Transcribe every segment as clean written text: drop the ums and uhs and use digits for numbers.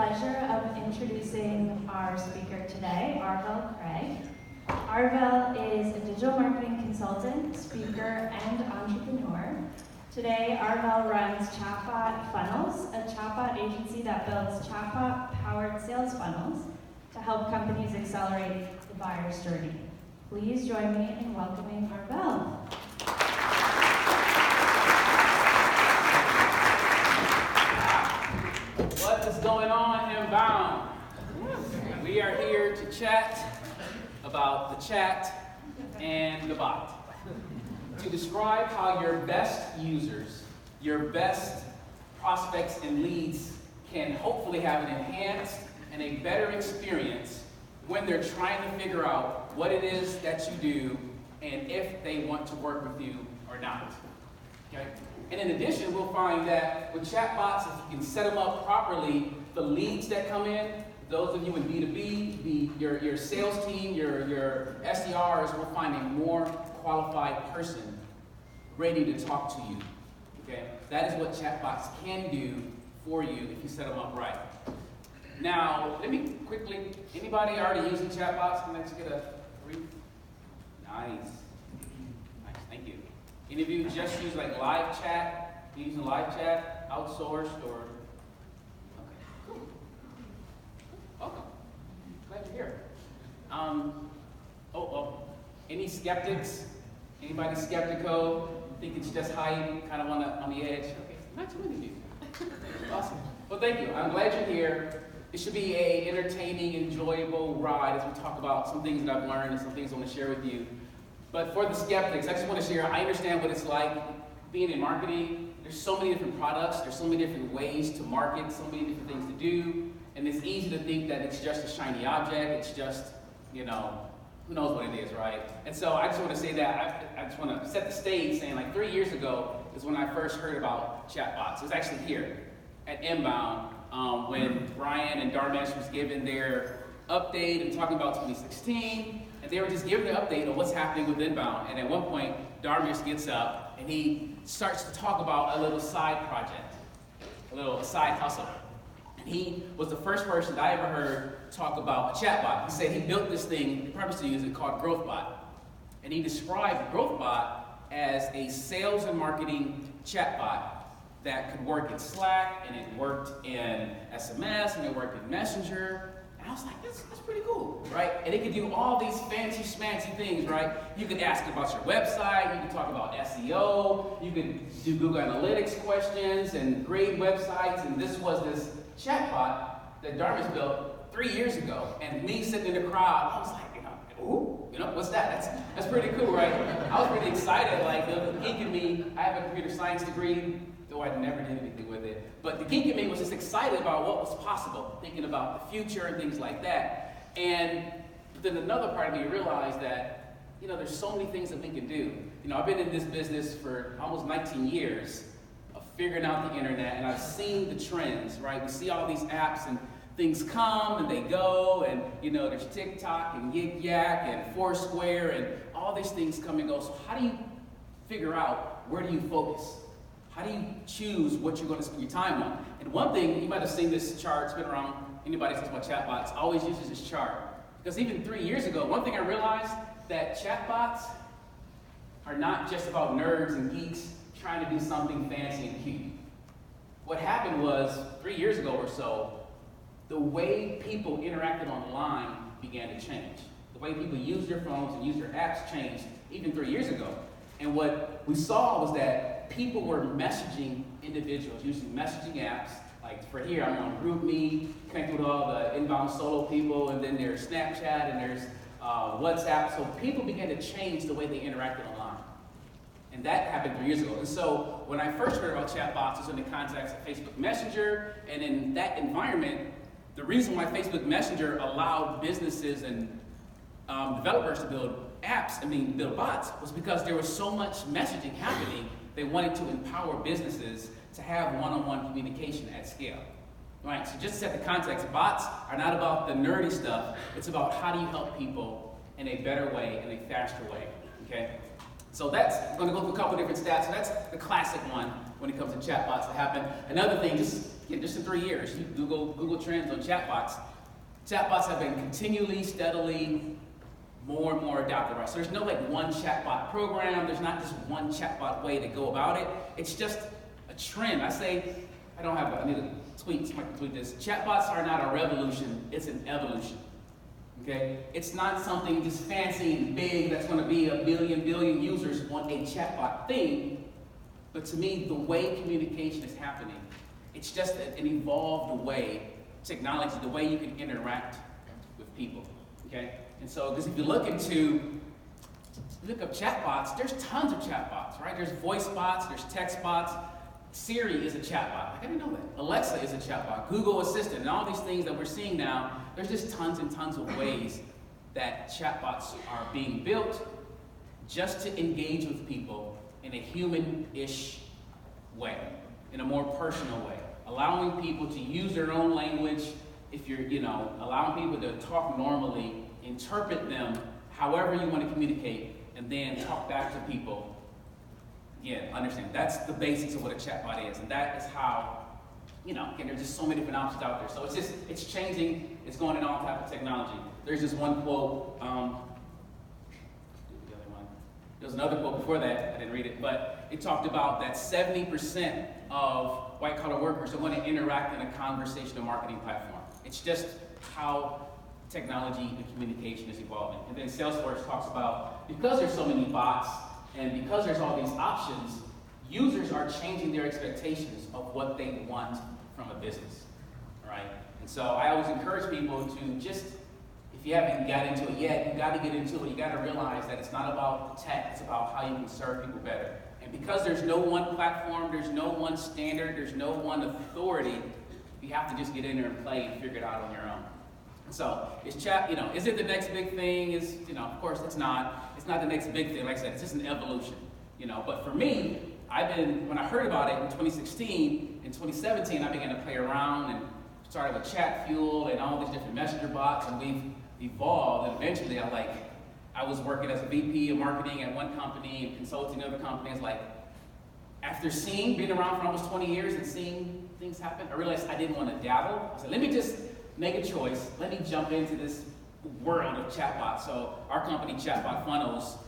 pleasure of introducing our speaker today, Arvell Craig. Arvell is a digital marketing consultant, speaker, and entrepreneur. Today, Arvell runs Chatbot Funnels, a chatbot agency that builds chatbot-powered sales funnels to help companies accelerate the buyer's journey. Please join me in welcoming Arvell. What is going on inbound? We are here to chat about the chat and the bot. To describe how your best users, your best prospects and leads can hopefully have an enhanced and a better experience when they're trying to figure out what it is that you do and if they want to work with you or not. Okay? And in addition, we'll find that with chatbots, if you can set them up properly, the leads that come in, those of you in B2B, your sales team, your SDRs will find a more qualified person ready to talk to you. Okay? That is what chatbots can do for you if you set them up right. Now, let me quickly, anybody already using chatbots? Can I just get a brief? Nice, thank you. Any of you just use like live chat? You using live chat, outsourced, or? Okay, cool. Welcome. Glad you're here. Any skeptics? Anybody skeptical? Think it's just hype, kind of on the edge? Okay, not too many of you. Awesome. Well, thank you. I'm glad you're here. It should be an entertaining, enjoyable ride as we talk about some things that I've learned and some things I want to share with you. But for the skeptics, I just want to share, I understand what it's like being in marketing. There's so many different products, there's so many different ways to market, so many different things to do, and it's easy to think that it's just a shiny object, it's just, who knows what it is, right? And so I just want to say that, I just want to set the stage saying like 3 years ago is when I first heard about chatbots. It was actually here at Inbound when Brian and Dharmesh was giving their update and talking about 2016. And they were just giving an update on what's happening with Inbound. And at one point, Dharmesh gets up and he starts to talk about a little side project, a little side hustle. And he was the first person that I ever heard talk about a chatbot. He said he built this thing, he purposed to use it, called GrowthBot. And he described GrowthBot as a sales and marketing chatbot that could work in Slack, and it worked in SMS, and it worked in Messenger. And I was like, that's pretty cool, right? And it could do all these fancy schmancy things, right? You could ask about your website, you could talk about SEO, you could do Google Analytics questions and grade websites, and this was this chatbot that Dharmesh built 3 years ago. And me sitting in the crowd, I was like, ooh, what's that? That's pretty cool, right? I was pretty excited, like the geek in me, I have a computer science degree, though I never did anything with it. But the geek in me was just excited about what was possible, thinking about the future and things like that. And then another part of me realized that, there's so many things that we can do. I've been in this business for almost 19 years of figuring out the internet, and I've seen the trends, right? We see all these apps and things come and they go, and there's TikTok and Yik Yak and Foursquare and all these things come and go. So how do you figure out where do you focus? How do you choose what you're going to spend your time on? And one thing, you might have seen this chart, it's been around, anybody who talks about chatbots always uses this chart. Because even 3 years ago, one thing I realized that chatbots are not just about nerds and geeks trying to do something fancy and cute. What happened was, 3 years ago or so, the way people interacted online began to change. The way people use their phones and use their apps changed even 3 years ago. And what we saw was that people were messaging individuals using messaging apps. Like for here, I'm on GroupMe, connected with all the inbound solo people, and then there's Snapchat and there's WhatsApp. So people began to change the way they interacted online. And that happened 3 years ago. And so when I first heard about chatbots, it was in the context of Facebook Messenger. And in that environment, the reason why Facebook Messenger allowed businesses and developers to build apps, build bots, was because there was so much messaging happening, they wanted to empower businesses to have one-on-one communication at scale. Right, so just to set the context, bots are not about the nerdy stuff, it's about how do you help people in a better way, in a faster way, okay? So I'm going to go through a couple different stats. So that's the classic one when it comes to chatbots that happen. Another thing, just again, just in 3 years, you Google Trends on chatbots. Chatbots have been continually, steadily, more and more adopted, right? So there's no like one chatbot program. There's not just one chatbot way to go about it. It's just a trend. I need to tweet, somebody can tweet this. Chatbots are not a revolution, it's an evolution. Okay? It's not something just fancy and big that's going to be a billion users on a chatbot thing. But to me, the way communication is happening, it's just an evolved way, technology, the way you can interact with people. Okay? And so, because if you look up chatbots, there's tons of chatbots, right? There's voice bots, there's text bots. Siri is a chatbot. I didn't know that. Alexa is a chatbot. Google Assistant, and all these things that we're seeing now, there's just tons and tons of ways that chatbots are being built just to engage with people in a human-ish way, in a more personal way, allowing people to use their own language. If you're, allowing people to talk normally, interpret them however you want to communicate, and then talk back to people. Yeah, understand. That's the basics of what a chatbot is, and that is how, again, there's just so many different options out there. So it's changing. It's going in all type of technology. There's just one quote. There was another quote before that. I didn't read it, but it talked about that 70% of white-collar workers are going to interact in a conversational marketing platform. It's just how technology and communication is evolving. And then Salesforce talks about, because there's so many bots and because there's all these options, users are changing their expectations of what they want from a business, right? And so I always encourage people to just, if you haven't got into it yet, you got to get into it. You got to realize that it's not about tech, it's about how you can serve people better. And because there's no one platform, there's no one standard, there's no one authority, you have to just get in there and play and figure it out on your own. So, is it the next big thing? Of course it's not. It's not the next big thing. Like I said, it's just an evolution. But for me, when I heard about it in 2016, in 2017, I began to play around and started with Chat Fuel and all these different messenger bots, and we've evolved. And eventually, I was working as a VP of marketing at one company and consulting other companies. After being around for almost 20 years and seeing things happen, I realized I didn't want to dabble. I said, let me just make a choice. Let me jump into this world of chatbots. So our company, Chatbot Funnels,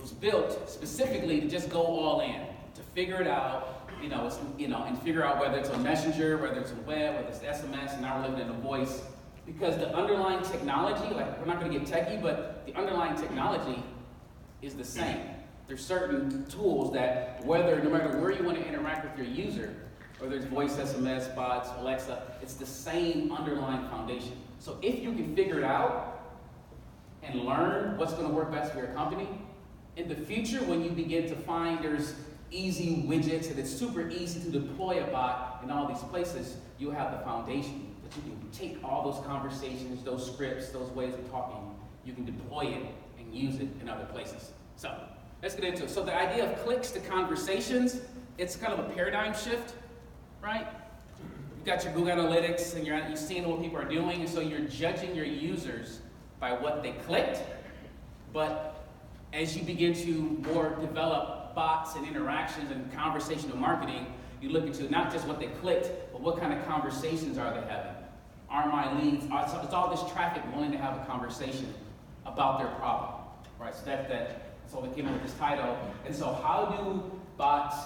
was built specifically to just go all in, to figure it out, and figure out whether it's on Messenger, whether it's on web, whether it's SMS, and now we're living in a voice. Because the underlying technology, we're not going to get techie, but the underlying technology is the same. There's certain tools that, no matter where you want to interact with your user, whether it's voice, SMS, bots, Alexa, it's the same underlying foundation. So if you can figure it out and learn what's going to work best for your company, in the future when you begin to find there's easy widgets and it's super easy to deploy a bot in all these places, you'll have the foundation that you can take all those conversations, those scripts, those ways of talking, you can deploy it and use it in other places. So let's get into it. So the idea of clicks to conversations, it's kind of a paradigm shift. Right? You've got your Google Analytics and you're seeing what people are doing, and so you're judging your users by what they clicked. But as you begin to more develop bots and interactions and conversational marketing, you look into not just what they clicked, but what kind of conversations are they having? Are my leads, it's all this traffic willing to have a conversation about their problem, right? So that's why we came up with this title. And so how do bots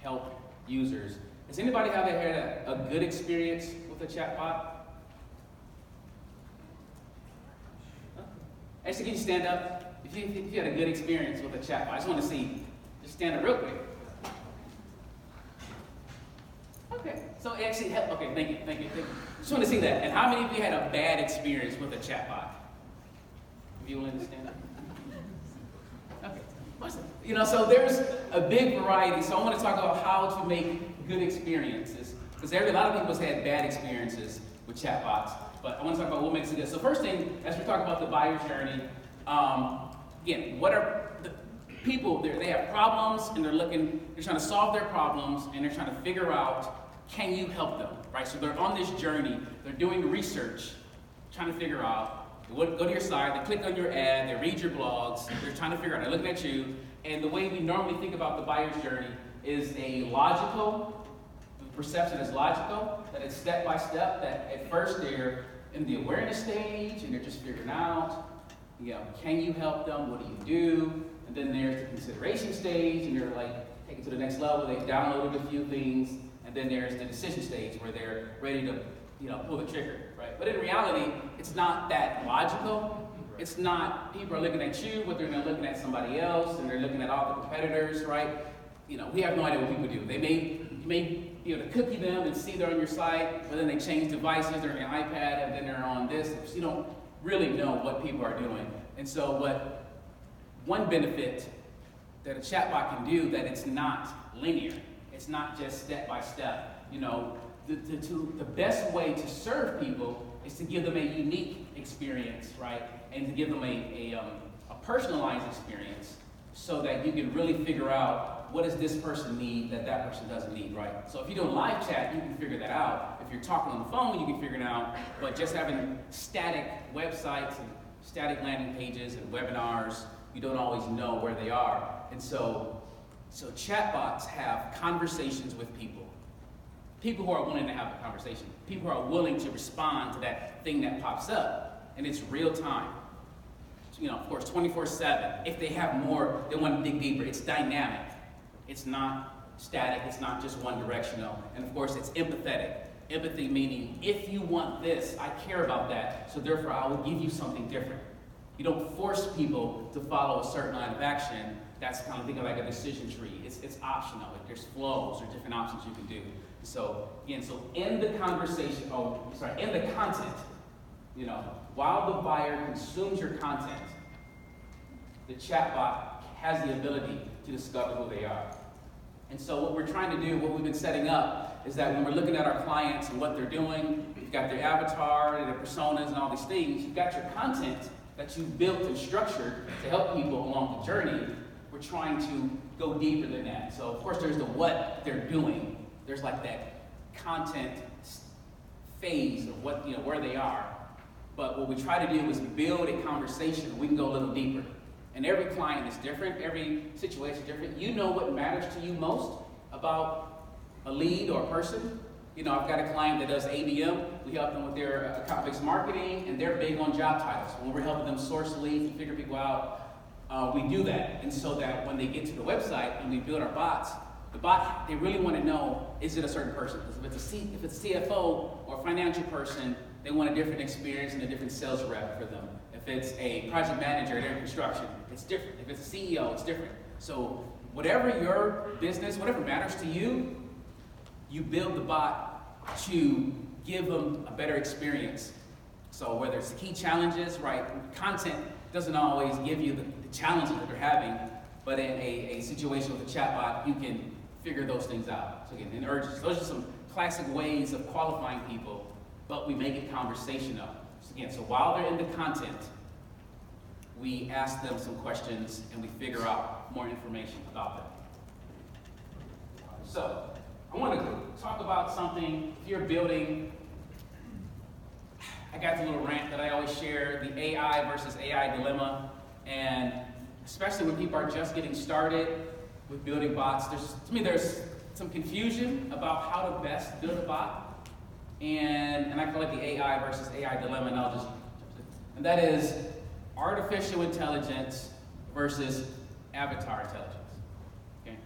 help users? Has anybody had a good experience with a chatbot? Actually, can you stand up? If you had a good experience with a chatbot, I just want to see. Just stand up real quick. Okay, so actually, okay, thank you. Just want to see that. And how many of you had a bad experience with a chatbot? If you willing to stand up? Okay. So there's a big variety. So I want to talk about how to make good experiences, because a lot of people have had bad experiences with chatbots, but I want to talk about what makes it good. So first thing, as we talk about the buyer's journey, again, what are the people, they have problems and they're trying to solve their problems and they're trying to figure out, can you help them, right? So they're on this journey, they're doing research, trying to figure out, they go to your site, they click on your ad, they read your blogs, they're trying to figure out, they're looking at you, and the way we normally think about the buyer's journey is a logical, perception is logical, that it's step by step, that at first they're in the awareness stage and they're just figuring out, can you help them? What do you do? And then there's the consideration stage, and they're like, take it to the next level. They've downloaded a few things, and then there's the decision stage where they're ready to, pull the trigger, right? But in reality, it's not that logical. It's not, people are looking at you, but they're looking at somebody else, and they're looking at all the competitors, right? We have no idea what people do. You may be able to cookie them and see they're on your site, but then they change devices, they're on your iPad, and then they're on this. So you don't really know what people are doing. And so one benefit that a chatbot can do, that it's not linear. It's not just step by step. The best way to serve people is to give them a unique experience, right? And to give them a personalized experience so that you can really figure out what does this person need that that person doesn't need, right? So if you do a live chat, you can figure that out. If you're talking on the phone, you can figure it out. But just having static websites and static landing pages and webinars, you don't always know where they are. And so chatbots have conversations with people. People who are willing to have a conversation. People who are willing to respond to that thing that pops up. And it's real time. Of course, 24/7. If they have more, they want to dig deeper. It's dynamic. It's not static. It's not just one directional. And of course, it's empathetic. Empathy meaning, if you want this, I care about that. So therefore, I will give you something different. You don't force people to follow a certain line of action. That's kind of think of like a decision tree. It's optional. There's flows or different options you can do. So again, in the conversation, in the content, while the buyer consumes your content, the chatbot has the ability to discover who they are. And so what we're trying to do, what we've been setting up, is that when we're looking at our clients and what they're doing, you've got their avatar, their personas, and all these things, you've got your content that you've built and structured to help people along the journey. We're trying to go deeper than that. So of course there's the what they're doing. There's like that content phase of what, where they are. But what we try to do is build a conversation. We can go a little deeper. And every client is different. Every situation is different. You know what matters to you most about a lead or a person. I've got a client that does ABM. We help them with their account-based marketing, and they're big on job titles. When we're helping them source leads and figure people out, we do that. And so that when they get to the website and we build our bots, the bot, they really want to know, is it a certain person? Because if it's a CFO or a financial person, they want a different experience and a different sales rep for them. If it's a project manager, they're in construction, it's different. If it's a CEO, it's different. So whatever your business, whatever matters to you, you build the bot to give them a better experience. So whether it's key challenges, right? Content doesn't always give you the challenges that they're having, but in a situation with a chatbot, you can figure those things out. So again, in urges, those are some classic ways of qualifying people, but we make it conversational. So again, so while they're in the content, we ask them some questions and we figure out more information about them. So I want to talk about something. If you're building, I got the little rant that I always share, the AI versus AI dilemma, and especially when people are just getting started with building bots, there's some confusion about how to best build a bot, and I call it the AI versus AI dilemma, and that is artificial intelligence versus avatar intelligence. Okay,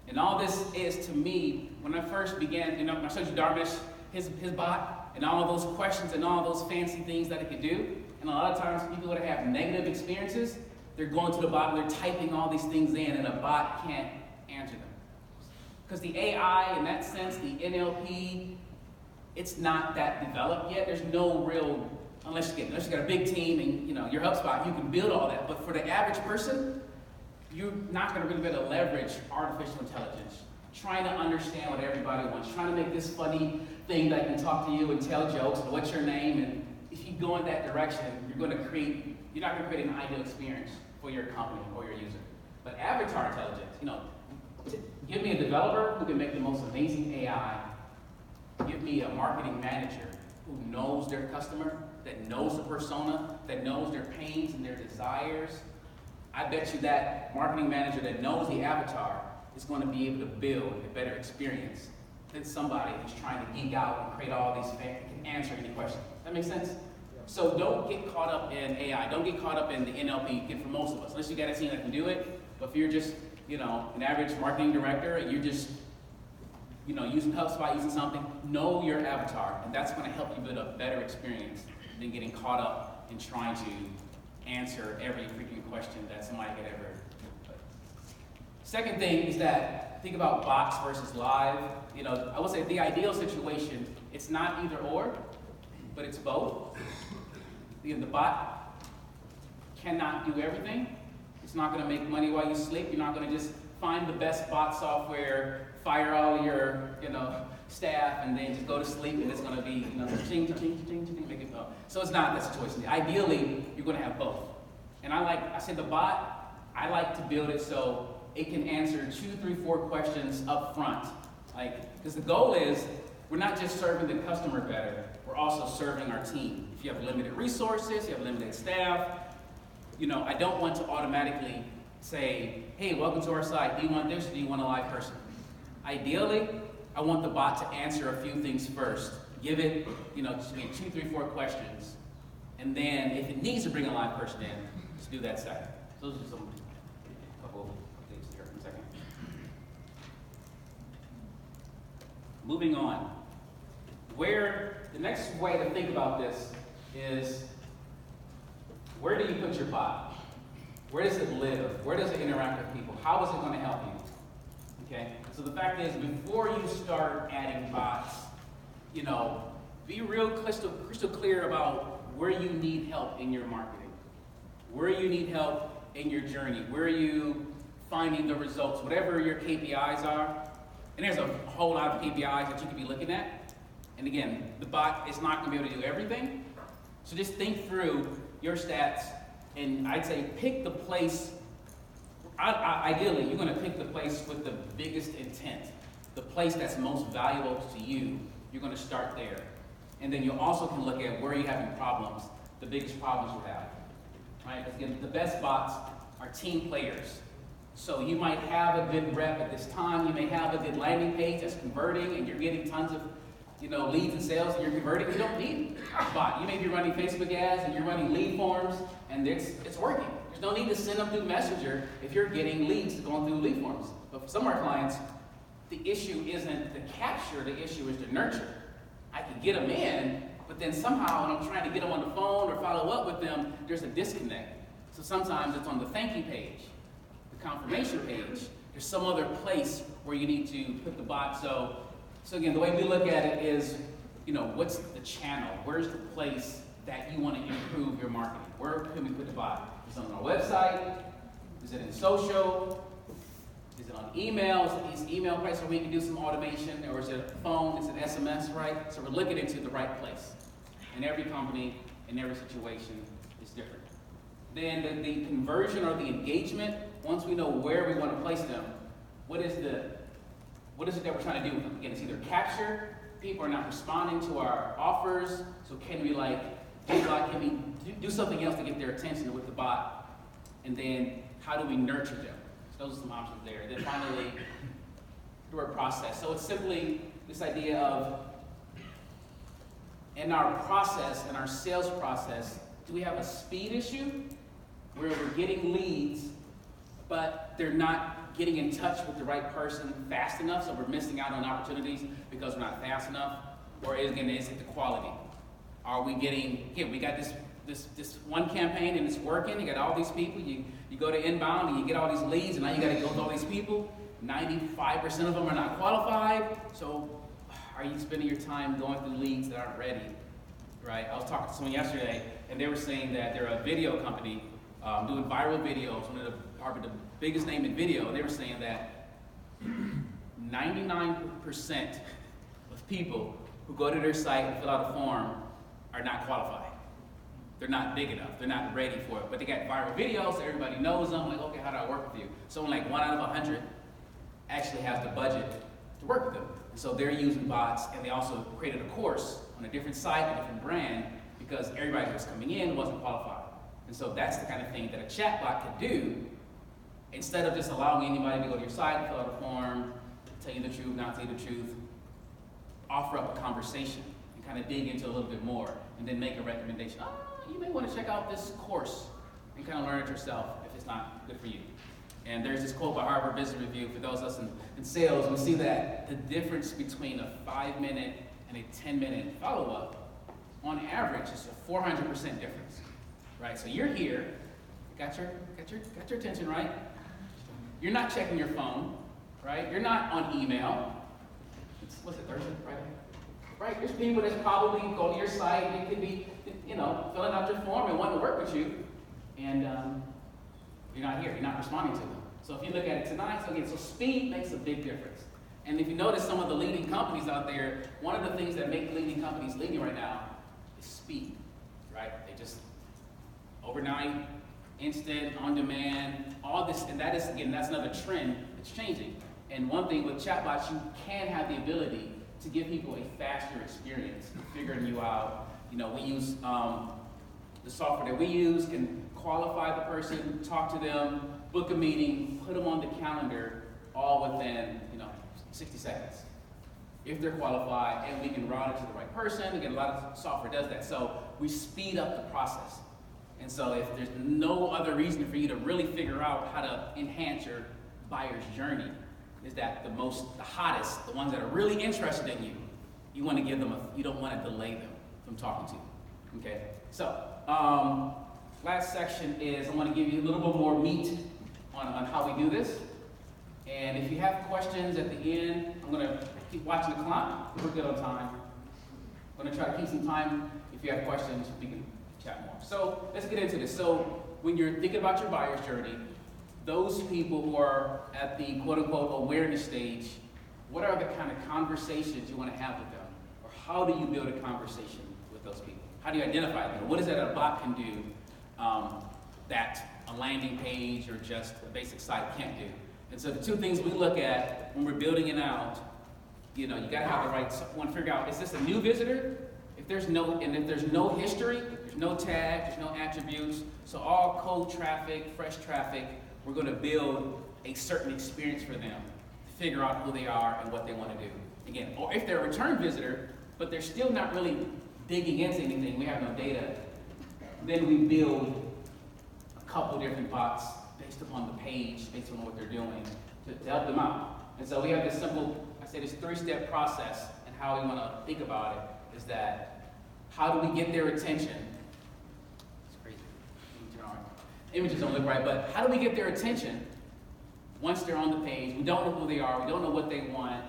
and all this is, to me, when I first began, I showed you Darvish, his bot, and all of those questions and all those fancy things that it could do, and a lot of times people that have negative experiences, they're going to the bot and they're typing all these things in, and a bot can't answer them. Because the AI, in that sense, the NLP, it's not that developed yet. There's no real, unless you got a big team and your HubSpot, you can build all that. But for the average person, you're not going to really be able to leverage artificial intelligence. Trying to understand what everybody wants, trying to make this funny thing that can talk to you and tell jokes and what's your name. And if you go in that direction, you're not going to create an ideal experience for your company or your user. But avatar intelligence, give me a developer who can make the most amazing AI. Give me a marketing manager who knows their customer, that knows the persona, that knows their pains and their desires. I bet you that marketing manager that knows the avatar is going to be able to build a better experience than somebody who's trying to geek out and create all these facts and can answer any question. That makes sense? So don't get caught up in AI. Don't get caught up in the NLP. Again, for most of us, unless you got a team that can do it. But if you're just, an average marketing director and you're just, using HubSpot, using something, know your avatar, and that's going to help you build a better experience than getting caught up in trying to answer every freaking question that somebody could ever. Second thing is that think about bots versus live. I would say the ideal situation, it's not either or, but it's both. The bot cannot do everything. It's not going to make money while you sleep. You're not going to just find the best bot software, fire all your, staff, and then just go to sleep, and it's going to be, ching, ching, ching, ching, make it go. So it's not that situation. Ideally, you're going to have both. And I said the bot, I like to build it so it can answer 2, 3, 4 questions up front. Because the goal is, we're not just serving the customer better, we're also serving our team. If you have limited resources, you have limited staff, I don't want to automatically say, hey, welcome to our site, do you want this or do you want a live person? Ideally, I want the bot to answer a few things first. Give it, 2, 3, 4 questions. And then if it needs to bring a live person in, just do that second. So those are some couple of things here in a second. Moving on. The next way to think about this is, where do you put your bot? Where does it live? Where does it interact with people? How is it going to help you? Okay? So the fact is, before you start adding bots, be real crystal clear about where you need help in your marketing, where you need help in your journey, where are you finding the results, whatever your KPIs are. And there's a whole lot of KPIs that you could be looking at. And again, the bot is not going to be able to do everything. So just think through your stats, and I'd say pick the place. Ideally, you're going to pick the place with the biggest intent, the place that's most valuable to you. You're going to start there. And then you also can look at where you're having problems, the biggest problems you have. Right? Again, the best bots are team players. So you might have a good rep at this time. You may have a good landing page that's converting, and you're getting tons of leads and sales, and you're converting. You don't need a bot. You may be running Facebook ads, and you're running lead forms, and it's working. There's no need to send them through Messenger if you're getting leads going through lead forms. But for some of our clients, the issue isn't the capture, the issue is the nurture. I can get them in, but then somehow when I'm trying to get them on the phone or follow up with them, there's a disconnect. So sometimes it's on the thank you page, the confirmation page. There's some other place where you need to put the bot. So again, the way we look at it is, what's the channel? Where's the place that you want to improve your marketing? Where can we put the bot? Is it on our website? Is it in social? Is it on email? Is it email place where we can do some automation? Or is it a phone? Is it SMS, right? So we're looking into the right place. And every company, in every situation, is different. Then the conversion or the engagement, once we know where we want to place them, what is it that we're trying to do with them? Again, it's either capture, people are not responding to our offers, so can we can we do something else to get their attention with the bot? And then how do we nurture them? So those are some options there. Then finally, through our process. So it's simply this idea of, in our process, in our sales process, do we have a speed issue where we're getting leads, but they're not getting in touch with the right person fast enough, so we're missing out on opportunities because we're not fast enough? Or is it the quality? Are we getting, again, we got this one campaign and it's working, you got all these people, you go to inbound and you get all these leads, and now you got to go to all these people. 95% of them are not qualified, so are you spending your time going through leads that aren't ready? Right? I was talking to someone yesterday, and they were saying that they're a video company doing viral videos, probably the biggest name in video. They were saying that 99% of people who go to their site and fill out a form are not qualified. They're not big enough. They're not ready for it. But they got viral videos, so everybody knows them. Like, okay, how do I work with you? So only 1 out of 100 actually has the budget to work with them. And so they're using bots, and they also created a course on a different site, a different brand, because everybody who was coming in wasn't qualified. And so that's the kind of thing that a chatbot could do, instead of just allowing anybody to go to your site, fill out a form, tell you the truth, not tell you the truth. offer up a conversation and kind of dig into a little bit more and then make a recommendation. Oh, you may want to check out this course and kind of learn it yourself if it's not good for you. And there's this quote by Harvard Business Review, for those of us in sales, we see that the difference between a 5-minute and a 10-minute follow-up, on average, is a 400% difference, right? So you're here, got your attention, right? You're not checking your phone, right? You're not on email. What's it, Thursday, Friday? Right, there's people that's probably go to your site, it could be, filling out your form and wanting to work with you, and you're not here, you're not responding to them. So if you look at it tonight, so speed makes a big difference. And if you notice some of the leading companies out there, one of the things that make leading companies leading right now is speed, right? They just, overnight, instant, on demand, all this, and that is, again, that's another trend that's changing. And one thing with chatbots, you can have the ability to give people a faster experience, figuring you out. We use the software that we use can qualify the person, talk to them, book a meeting, put them on the calendar, all within 60 seconds. If they're qualified, and we can route it to the right person. Again, a lot of software does that. So we speed up the process. And so if there's no other reason for you to really figure out how to enhance your buyer's journey, is that the hottest, the ones that are really interested in you, you want to give them you don't want to delay them from talking to you, okay? So, last section is I want to give you a little bit more meat on how we do this. And if you have questions at the end, I'm going to keep watching the clock. We're good on time. I'm going to try to keep some time. If you have questions, we can chat more. So let's get into this. So when you're thinking about your buyer's journey, those people who are at the quote-unquote awareness stage, what are the kind of conversations you want to have with them? Or how do you build a conversation with those people? How do you identify them? What is it that a bot can do that a landing page or just a basic site can't do? And so the two things we look at when we're building it out, you got to have the right, want to figure out, is this a new visitor? If there's no history, there's no tag, there's no attributes, so all cold traffic, fresh traffic, we're going to build a certain experience for them, figure out who they are and what they want to do. Again, or if they're a return visitor, but they're still not really digging into anything, we have no data, then we build a couple different bots based upon the page, based on what they're doing, to help them out. And so we have this simple, this 3-step process, and how we want to think about it is that, how do we get their attention? It's crazy. Images don't look right, but how do we get their attention once they're on the page? We don't know who they are, we don't know what they want,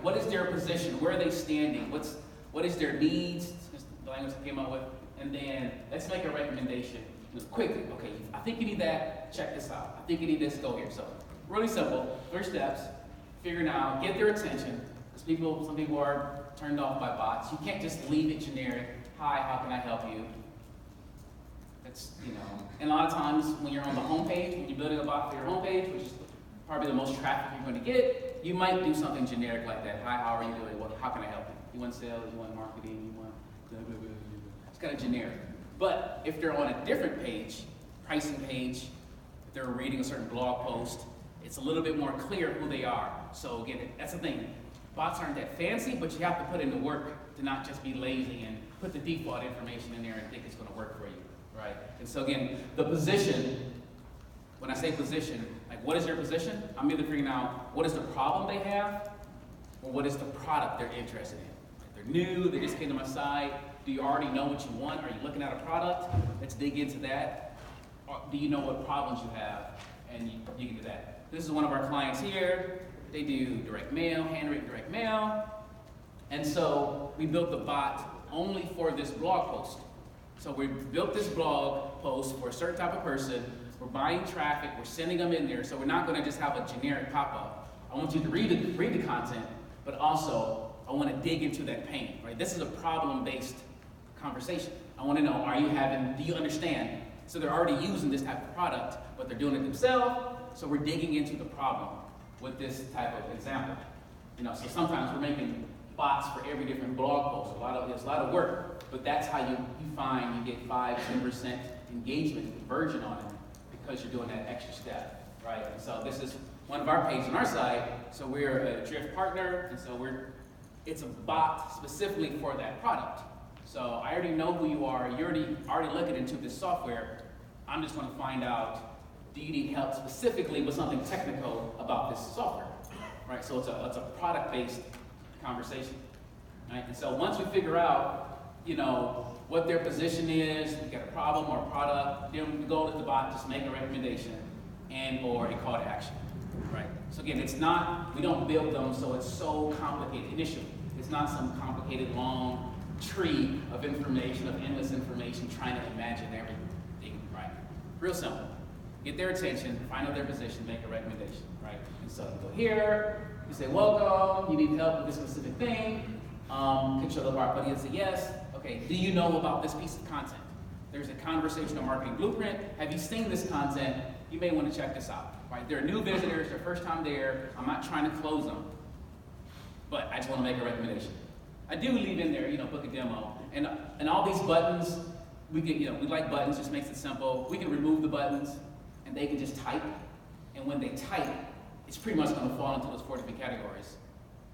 what is their position, where are they standing, what is their needs, the language I came up with, and then let's make a recommendation. Quickly, okay, I think you need that, check this out. I think you need this, go here. So, really simple, 3 steps, figuring out, get their attention, because some people are turned off by bots. You can't just leave it generic, hi, how can I help you? That's, and a lot of times when you're on the homepage, when you're building a bot for your homepage, which is probably the most traffic you're going to get, you might do something generic like that. Hi, how are you doing? How can I help you? You want sales, you want marketing, you want blah, blah, blah, blah. It's kind of generic. But if they're on a different page, pricing page, if they're reading a certain blog post, it's a little bit more clear who they are. So again, that's the thing. Bots aren't that fancy, but you have to put in the work to not just be lazy and put the default information in there and think it's going to work for you, right? And so again, the position, when I say position, like what is their position? I'm either figuring out what is the problem they have or what is the product they're interested in. Like they're new, they just came to my site. Do you already know what you want? Are you looking at a product? Let's dig into that. Or do you know what problems you have? And you dig into that. This is one of our clients here. They do direct mail, handwritten direct mail. And so we built the bot only for this blog post. So we built this blog post for a certain type of person. We're buying traffic, we're sending them in there. So we're not going to just have a generic pop-up. I want you to read the content, but also I want to dig into that pain, right? This is a problem-based conversation. I want to know, do you understand? So they're already using this type of product, but they're doing it themselves, so we're digging into the problem with this type of example. So sometimes we're making bots for every different blog post. It's a lot of work, but that's how you find you get 5-10% engagement conversion on it because you're doing that extra step, right? And so this is one of our pages on our site. So we're a Drift partner, and so we're it's a bot specifically for that product. So I already know who you are. You're already looking into this software. I'm just going to find out, do you need help specifically with something technical about this software, right? So it's a product-based conversation, right? And so once we figure out, what their position is, we get a problem or a product, then the goal is the bot just make a recommendation and or a call to action, right? So again, we don't build them so it's so complicated initially. It's not some complicated long tree of information, of endless information, trying to imagine everything, right? Real simple. Get their attention, find out their position, make a recommendation, right? And so you go here, you say, welcome, you need help with this specific thing, control of our audience say yes. Okay, do you know about this piece of content? There's a conversational marketing blueprint. Have you seen this content? You may want to check this out, right? They're new visitors, their first time there. I'm not trying to close them, but I just want to make a recommendation. I do leave in there, book a demo. And all these buttons, we like buttons, just makes it simple. We can remove the buttons and they can just type. And when they type, it's pretty much going to fall into those 4 different categories.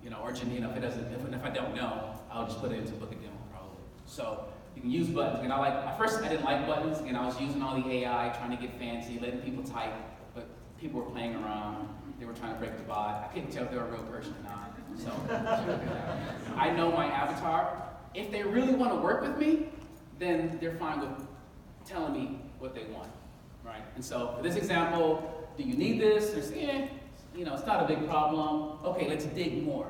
Or if I don't know, I'll just put it into book a demo probably. So you can use buttons. And at first I didn't like buttons, and I was using all the AI, trying to get fancy, letting people type, but people were playing around. They were trying to break the bot. I couldn't tell if they were a real person or not. So I know my avatar. If they really want to work with me, then they're fine with telling me what they want, right? And so for this example, do you need this? They're saying, it's not a big problem. Okay, let's dig more.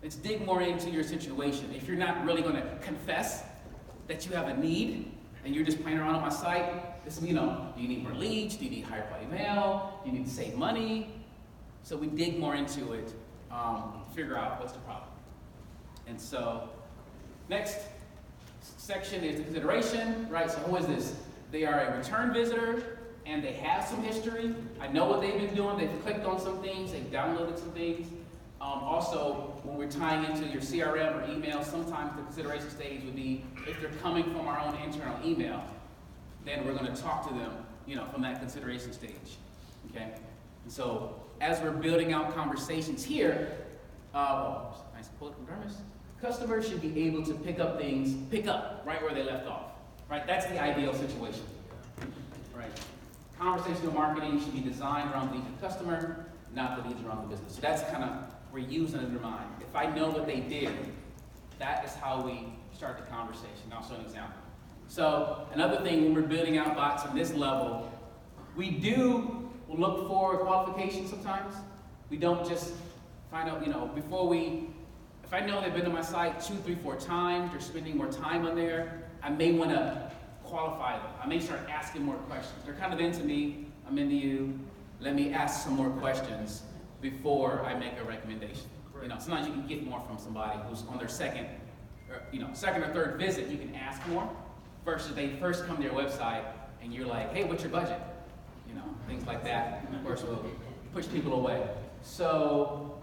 Let's dig more into your situation. If you're not really going to confess that you have a need and you're just playing around on my site, do you need more leads? Do you need higher quality mail? Do you need to save money? So we dig more into it, figure out what's the problem. And so next section is the consideration, right? So who is this? They are a return visitor and they have some history. I know what they've been doing. They've clicked on some things. They've downloaded some things. Also, when we're tying into your CRM or email, sometimes the consideration stage would be if they're coming from our own internal email, then we're going to talk to them, from that consideration stage, okay? And so as we're building out conversations here, nice quote from Dermis, customers should be able to pick up right where they left off, right? That's the ideal situation, right? Conversational marketing should be designed around the needs of the customer, not the needs around the business. So that's kind of we're using it in their mind. If I know what they did, that is how we start the conversation. I'll show an example. So another thing when we're building out bots on this level, we'll look for qualifications sometimes. We don't just find out, if I know they've been to my site 2, 3, 4 times, they're spending more time on there, I may want to qualify them. I may start asking more questions. They're kind of into me, I'm into you. Let me ask some more questions before I make a recommendation. Sometimes you can get more from somebody who's on their second or third visit. You can ask more versus they first come to your website and you're like, hey, what's your budget? Things like that. Of course, will push people away. So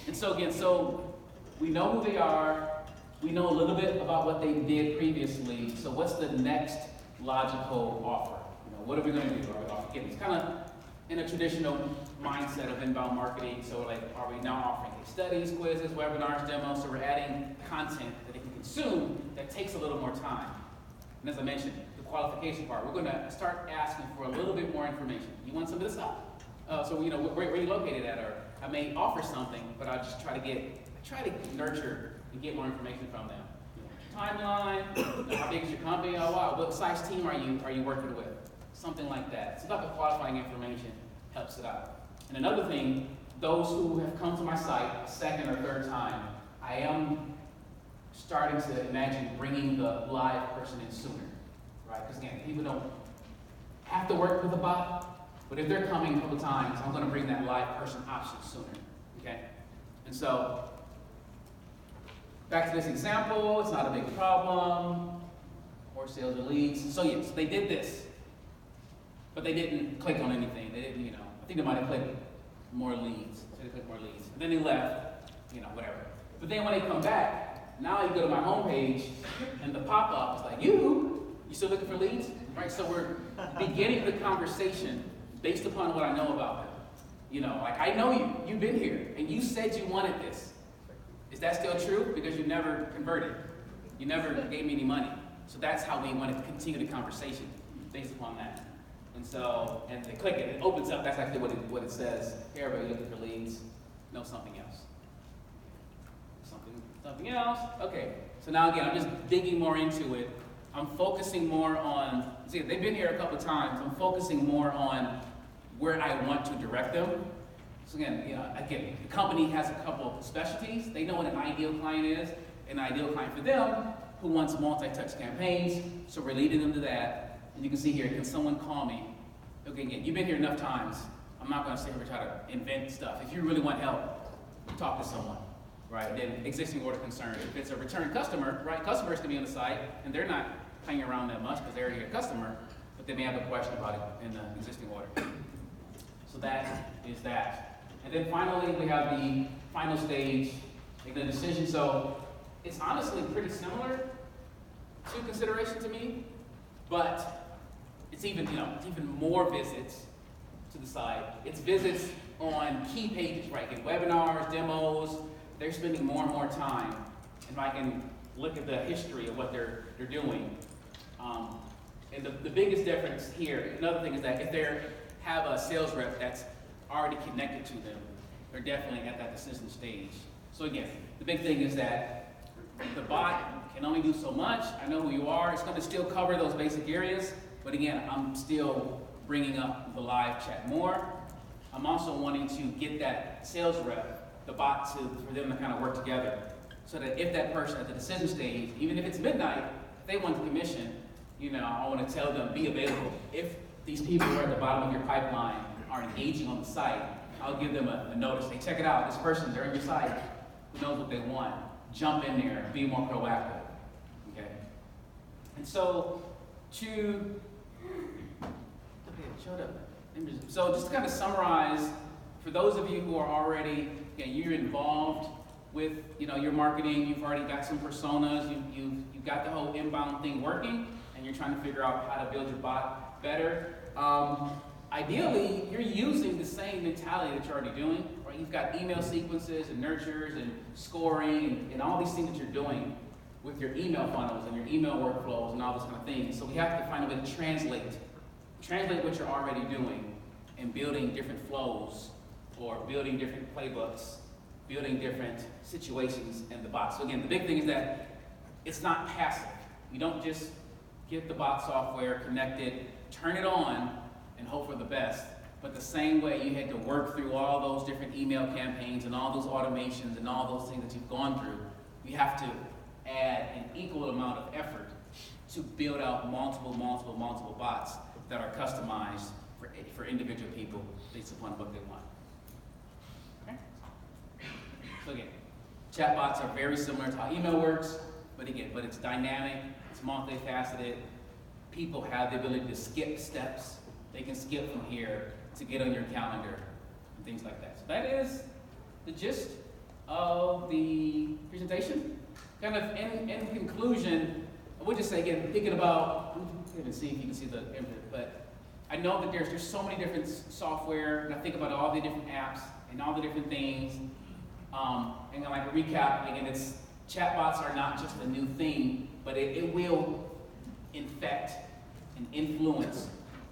we know who they are. We know a little bit about what they did previously. So what's the next logical offer? What are we going to do? It's kind of in a traditional mindset of inbound marketing. So are we now offering case studies, quizzes, webinars, demos? So we're adding content that they can consume that takes a little more time. And as I mentioned, the qualification part, we're going to start asking for a little bit more information. You want some of this stuff? Where are you located at? Or I may offer something, but I'll just try to nurture and get more information from them. Timeline, how big is your company? Oh wow, what size team are you working with? Something like that. Some type of qualifying information helps it out. And another thing, those who have come to my site a second or third time, I am starting to imagine bringing the live person in sooner, right? Because again, people don't have to work with a bot, but if they're coming a couple times, I'm going to bring that live person option sooner, okay? And so, back to this example, it's not a big problem, more sales or leads. So yes, they did this, but they didn't click on anything. They didn't, I think they might have clicked more leads. So they clicked more leads. And then they left, whatever. But then when they come back, now you go to my homepage and the pop-up is like, you still looking for leads? Right? So we're beginning the conversation based upon what I know about them. I know you've been here and you said you wanted this. Is that still true? Because you never converted. You never gave me any money. So that's how we want to continue the conversation based upon that. And so, and they click it, it opens up, that's actually what it says. Here, everybody looking for leads. No, something else. Something else. Okay, so now again, I'm just digging more into it. I'm focusing more on, see, they've been here a couple of times. I'm focusing more on where I want to direct them. So again, the company has a couple of specialties. They know what an ideal client is. An ideal client for them who wants multi-touch campaigns. So we're leading them to that. And you can see here, can someone call me? Okay, again, you've been here enough times. I'm not going to sit here and try to invent stuff. If you really want help, talk to someone, right? Then existing order concern. If it's a return customer, right? Customers can be on the site and they're not hanging around that much because they're already a customer, but they may have a question about it in the existing order. So that is that. And then finally, we have the final stage, make the decision. So it's honestly pretty similar to consideration to me, but it's even, it's even more visits to the site. It's visits on key pages, right? Get webinars, demos. They're spending more and more time. And if I can look at the history of what they're doing. And the biggest difference here, another thing is that if they have a sales rep that's already connected to them, they're definitely at that decision stage. So again, the big thing is that the bot can only do so much. I know who you are. It's going to still cover those basic areas. But again, I'm still bringing up the live chat more. I'm also wanting to get that sales rep, the bot, for them to kind of work together. So that if that person at the decision stage, even if it's midnight, if they want the commission, I want to tell them, be available. If these people who are at the bottom of your pipeline are engaging on the site, I'll give them a notice. Hey, check it out. This person, they're on your site. Who knows what they want? Jump in there. Be more proactive. Okay? And so, shut up. So just to kind of summarize, for those of you who are already, you're involved with, your marketing, you've already got some personas, you've got the whole inbound thing working, and you're trying to figure out how to build your bot better. Ideally, you're using the same mentality that you're already doing, right? You've got email sequences and nurtures and scoring and all these things that you're doing with your email funnels and your email workflows and all those kind of things. So we have to find a way to translate what you're already doing and building different flows or building different playbooks, building different situations in the bot. So again, the big thing is that it's not passive. You don't just get the bot software connected, turn it on, and hope for the best. But the same way you had to work through all those different email campaigns and all those automations and all those things that you've gone through, you have to add an equal amount of effort to build out multiple bots that are customized for individual people based upon what they want. Okay? So again, chatbots are very similar to how email works, but it's dynamic, it's multifaceted. People have the ability to skip steps. They can skip from here to get on your calendar and things like that. So that is the gist of the presentation. Kind of in conclusion, I would just say again, thinking about, let me see if you can see the input, but I know that there's so many different software, and I think about all the different apps and all the different things. And like a recap, again, chatbots are not just a new thing, but it will infect and influence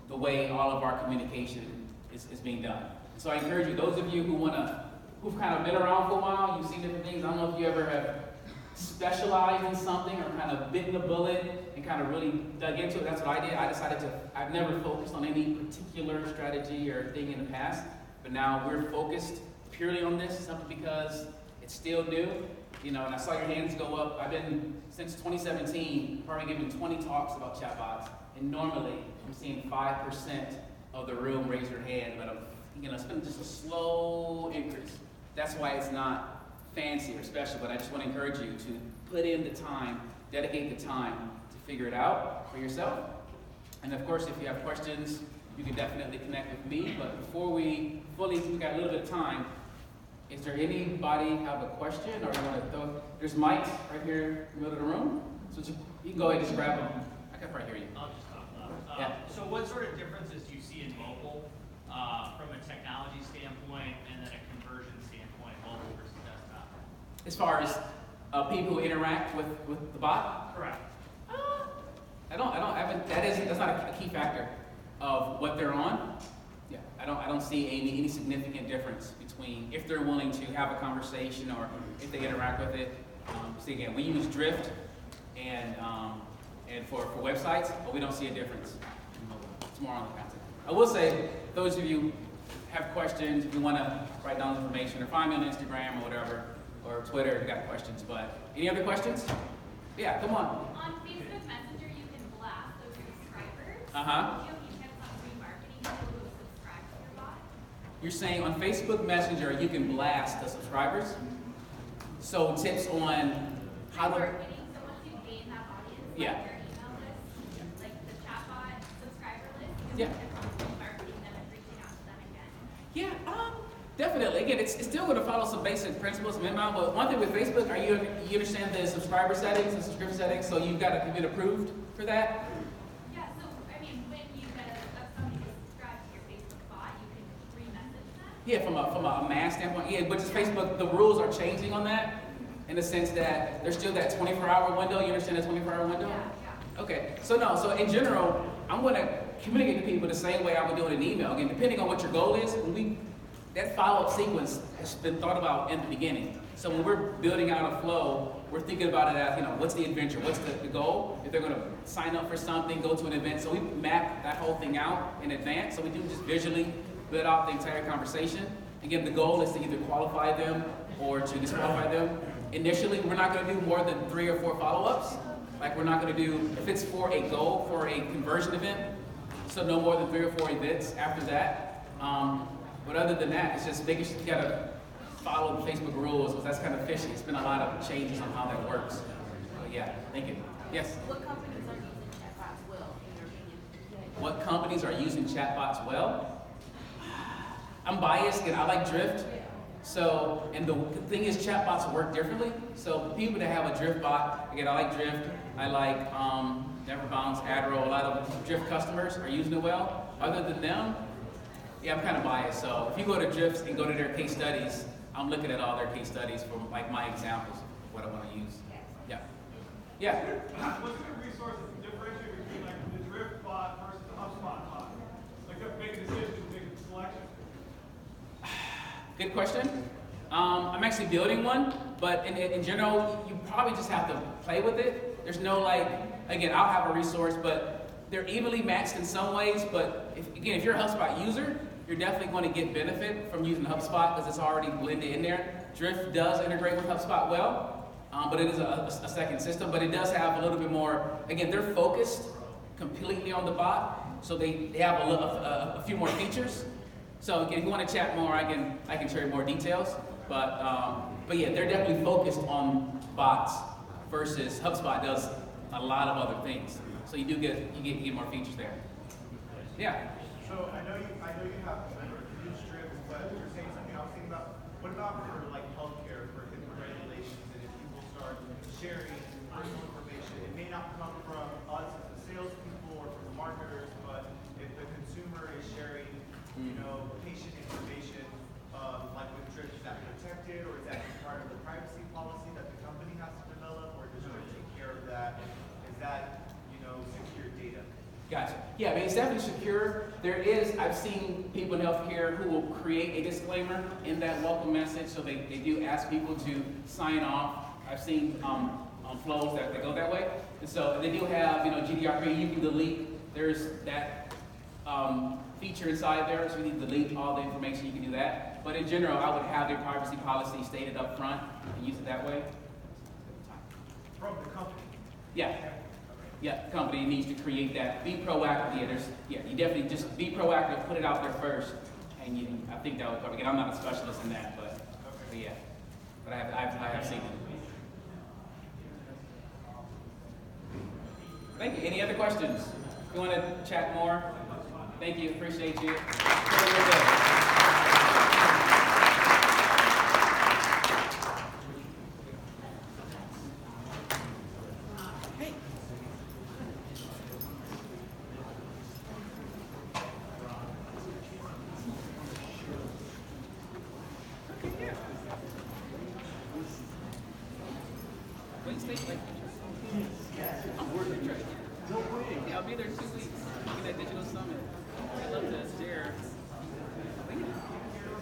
the way all of our communication is being done. So I encourage you, those of you who've kind of been around for a while, you've seen different things. I don't know if you ever have specialized in something or kind of bitten the bullet and kind of really dug into it. That's what I did. I've never focused on any particular strategy or thing in the past, but now we're focused purely on this simply because it's still new. And I saw your hands go up. I've been, since 2017, probably given 20 talks about chatbots, and normally I'm seeing 5% of the room raise their hand, but it's been just a slow increase. That's why it's not fancy or special, but I just want to encourage you to put in the time, dedicate the time to figure it out for yourself. And of course, if you have questions, you can definitely connect with me. But before we got a little bit of time, is there anybody have a question or you want to throw? There's mics right here in the middle of the room. So you can go ahead and just grab them. I can probably hear you. I'll just talk about it. Yeah. So what sort of differences do you see in mobile from a technology standpoint and then a conversion standpoint, mobile versus desktop? As far as people who interact with the bot? Correct. That's not a key factor of what they're on. Yeah, I don't see any significant difference between if they're willing to have a conversation or if they interact with it. See again, we use Drift and for websites, but we don't see a difference. It's more on the content. I will say, those of you have questions, if you want to write down information or find me on Instagram or whatever, or Twitter if you got questions. But any other questions? Yeah, come on. On Facebook Messenger, you can blast those subscribers. Uh-huh. Do you have any tips on remarketing people who subscribe to your bot? You're saying on Facebook Messenger you can blast the subscribers? So tips on how to... Remarketing, so once you gain that audience, like Yeah. your email list, like the chatbot subscriber list, you Yeah. can tips on remarketing them and reaching out to them again. Yeah, definitely. Again, it's still going to follow some basic principles of inbound, but one thing with Facebook, you understand the subscriber settings and subscription settings, so you've got to get approved for that? Yeah, so I mean, when you get somebody to subscribe to your Facebook bot, you can re-message them. Yeah, from a mass standpoint, yeah, but just Facebook, the rules are changing on that in the sense that there's still that 24-hour window. You understand the 24-hour window? Yeah. Okay, so in general, I'm going to communicate to people the same way I would do it in email. Again, depending on what your goal is, that follow-up sequence has been thought about in the beginning. So when we're building out a flow, we're thinking about it as, what's the adventure? What's the goal? If they're going to sign up for something, go to an event. So we map that whole thing out in advance. So we do just visually build out the entire conversation. Again, the goal is to either qualify them or to disqualify them. Initially, we're not going to do more than 3 or 4 follow-ups. Like we're not going to do, if it's for a goal, for a conversion event, so no more than 3 or 4 events after that. But other than that, it's just making sure you gotta follow the Facebook rules, because that's kind of fishy. It's been a lot of changes on how that works. Yeah, thank you. Yes? What companies are using chatbots well, in your opinion? What companies are using chatbots well? I'm biased, and I like Drift. So, and the thing is, chatbots work differently. So, people that have a Drift bot, again, I like Drift. I like Never Bounce, Adderall. A lot of Drift customers are using it well. Other than them, yeah, I'm kind of biased. So, if you go to Drift and go to their case studies, I'm looking at all their case studies for like my examples of what I want to use. Yeah. Yeah. What's a good resource to differentiate between like the Drift bot versus the HubSpot bot? Like to make a decision, make a selection. Good question. I'm actually building one, but in general, you probably just have to play with it. There's no again, I'll have a resource, but they're evenly matched in some ways. But if you're a HubSpot user, you're definitely going to get benefit from using HubSpot because it's already blended in there. Drift does integrate with HubSpot well, but it is a second system. But it does have a little bit more. Again, they're focused completely on the bot, so they have a few more features. So again, if you want to chat more, I can share more details. But yeah, they're definitely focused on bots versus HubSpot does a lot of other things. So you get more features there. Yeah. So I know you have huge Drift, but you're saying something I was thinking about. What about for like healthcare, for different regulations, and if people start sharing personal information, it may not come from us as the salespeople or from the marketers, but if the consumer is sharing, patient information, like with Drift, is that protected, or is that part of the privacy policy that the company has to develop, or does Drift take care of that? Is that, secure data? Gotcha. Yeah, it's definitely secure. I've seen people in healthcare who will create a disclaimer in that welcome message, so they do ask people to sign off. I've seen flows that go that way. And so they do have, GDPR, you can delete. There's that feature inside there, so you need to delete all the information, you can do that. But in general, I would have their privacy policy stated up front and use it that way. From the company? Yeah. Yeah, the company needs to create that. Be proactive. You definitely just be proactive, put it out there first, and I think that would cover. Again, I'm not a specialist in that, but yeah. But I have seen it. Thank you. Any other questions? If you want to chat more, thank you. Appreciate you. Have a good day.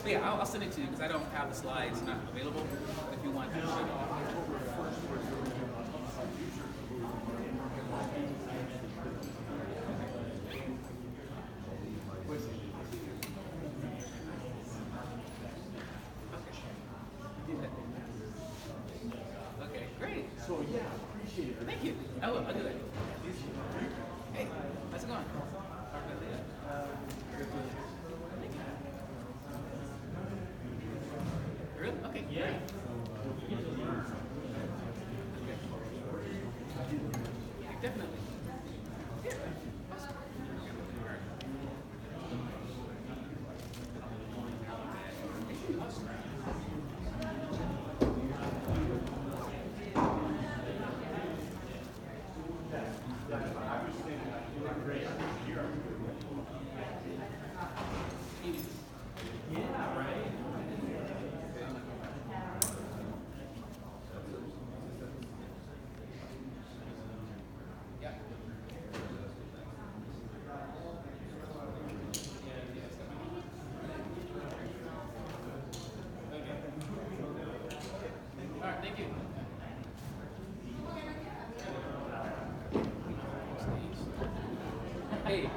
But yeah, I'll send it to you because I don't have the slides not available. If you want to. Okay, great. So yeah, appreciate it. Thank you. I'll do that. Hey, how's it going? Really? Okay, great. Okay. Yeah, definitely. Yeah. Awesome. All right. Awesome. Yeah, right. Yeah. All right, thank you. Hey,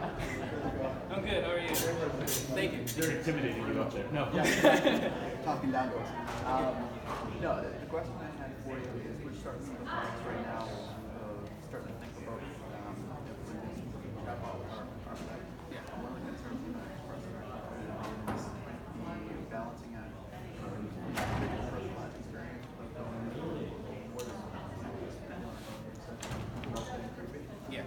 I'm good. How are you? Thank you. They're intimidating you up there. No. Talking down to us. No, the question I had for you is we're starting with the products right now, starting to think about implementing chatbot our side. Yeah. One of the concerns that I expressed in our company is the balancing act between personalized experience, but going what is Yeah.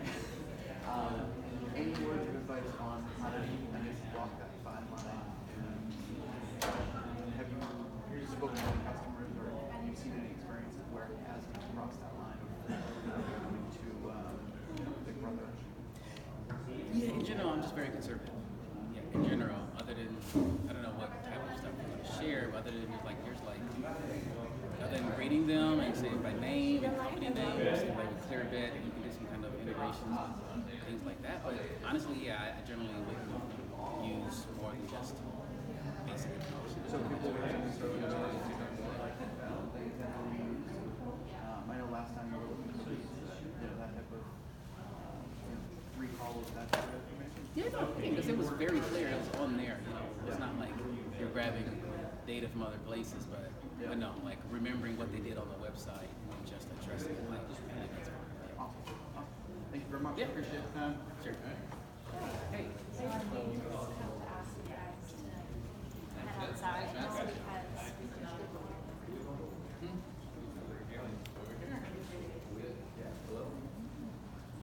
any words of advice on how to, I guess, walk that fine line? And have you spoken to any customers or have you seen any experiences where it has crossed that line coming to Big Brother? Yeah, in general, I'm just very conservative. Yeah, in general, other than, I don't know what type of stuff I'm going to share, but other than just like, here's like, other than rating them and say by name and company name, say like with Clearbit, and you can do some kind of integrations and things like that. But honestly, yeah, I generally would use more than just basic information. So people were saying so I know last time you were looking for that type of recall of that type of information. Yeah, no, because it was very clear. It was on there. You know, it's not like you're grabbing data from other places, but no, like remembering what they did on the website and just addressing it. Like, I think that's fine. Awesome. Thank you very much. Yeah. Appreciate it. Sure. Hey. So I think we just have to ask you guys to head outside just because